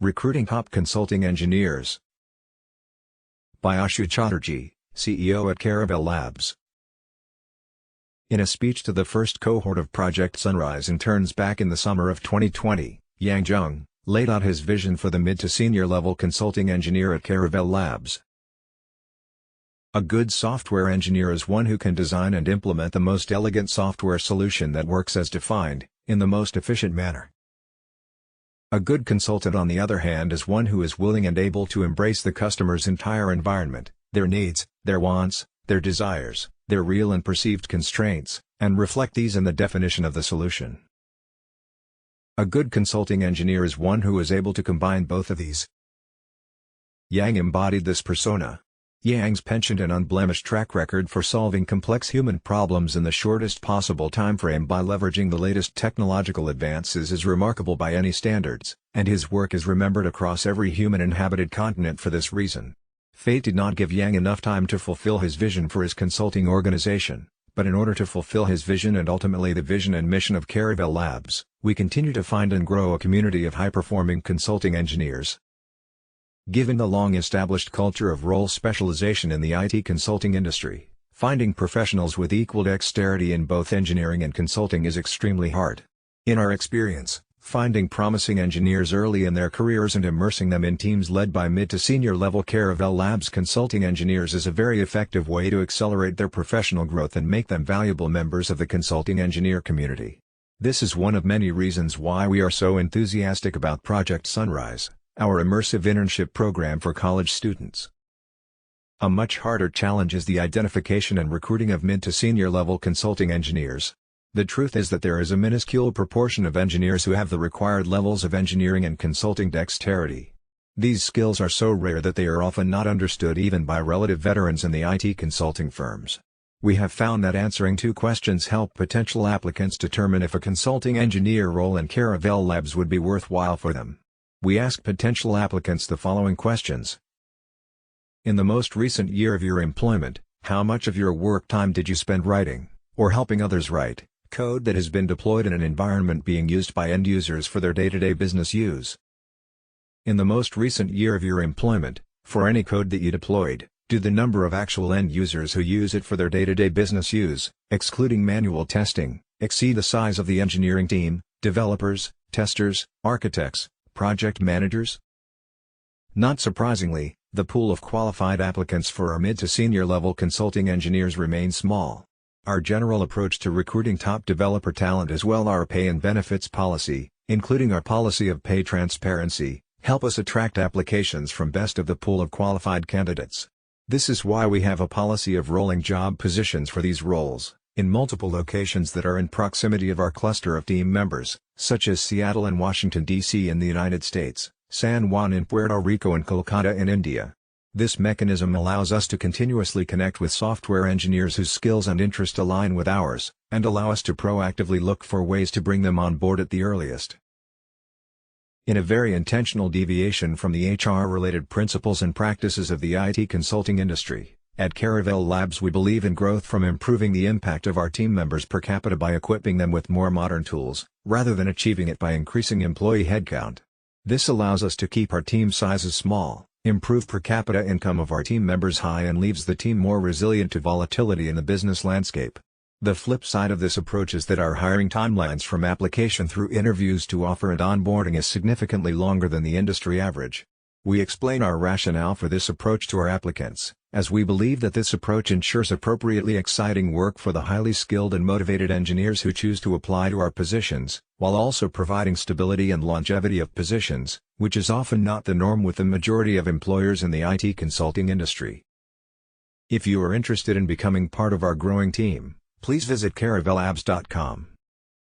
Recruiting top consulting engineers. By Ashu Chatterjee, CEO at Caravel Labs. In a speech to the first cohort of Project Sunrise interns back in the summer of 2020, Yang Zheng laid out his vision for the mid to senior level consulting engineer at Caravel Labs. A good software engineer is one who can design and implement the most elegant software solution that works as defined, in the most efficient manner. A good consultant, on the other hand, is one who is willing and able to embrace the customer's entire environment, their needs, their wants, their desires, their real and perceived constraints, and reflect these in the definition of the solution. A good consulting engineer is one who is able to combine both of these. Yang embodied this persona. Yang's penchant and unblemished track record for solving complex human problems in the shortest possible timeframe by leveraging the latest technological advances is remarkable by any standards, and his work is remembered across every human-inhabited continent for this reason. Fate did not give Yang enough time to fulfill his vision for his consulting organization, but in order to fulfill his vision and ultimately the vision and mission of Caravel Labs, we continue to find and grow a community of high-performing consulting engineers. Given the long-established culture of role specialization in the IT consulting industry, finding professionals with equal dexterity in both engineering and consulting is extremely hard. In our experience, finding promising engineers early in their careers and immersing them in teams led by mid to senior level Caravel Labs consulting engineers is a very effective way to accelerate their professional growth and make them valuable members of the consulting engineer community. This is one of many reasons why we are so enthusiastic about Project Sunrise, our immersive internship program for college students. A much harder challenge is the identification and recruiting of mid to senior level consulting engineers. The truth is that there is a minuscule proportion of engineers who have the required levels of engineering and consulting dexterity. These skills are so rare that they are often not understood even by relative veterans in the IT consulting firms. We have found that answering two questions help potential applicants determine if a consulting engineer role in Caravel Labs would be worthwhile for them. We ask potential applicants the following questions. In the most recent year of your employment, how much of your work time did you spend writing, or helping others write, code that has been deployed in an environment being used by end users for their day-to-day business use? In the most recent year of your employment, for any code that you deployed, do the number of actual end users who use it for their day-to-day business use, excluding manual testing, exceed the size of the engineering team, developers, testers, architects, project managers? Not surprisingly, the pool of qualified applicants for our mid to senior level consulting engineers remains small. Our general approach to recruiting top developer talent as well as our pay and benefits policy, including our policy of pay transparency, help us attract applications from best of the pool of qualified candidates. This is why we have a policy of rolling job positions for these roles, in multiple locations that are in proximity of our cluster of team members, such as Seattle and Washington, D.C. in the United States, San Juan in Puerto Rico and Kolkata in India. This mechanism allows us to continuously connect with software engineers whose skills and interests align with ours, and allow us to proactively look for ways to bring them on board at the earliest. In a very intentional deviation from the HR-related principles and practices of the IT consulting industry, at Caravel Labs we believe in growth from improving the impact of our team members per capita by equipping them with more modern tools, rather than achieving it by increasing employee headcount. This allows us to keep our team sizes small, improve per capita income of our team members high, and leaves the team more resilient to volatility in the business landscape. The flip side of this approach is that our hiring timelines from application through interviews to offer and onboarding is significantly longer than the industry average. We explain our rationale for this approach to our applicants, as we believe that this approach ensures appropriately exciting work for the highly skilled and motivated engineers who choose to apply to our positions, while also providing stability and longevity of positions, which is often not the norm with the majority of employers in the IT consulting industry. If you are interested in becoming part of our growing team, please visit caravelabs.com.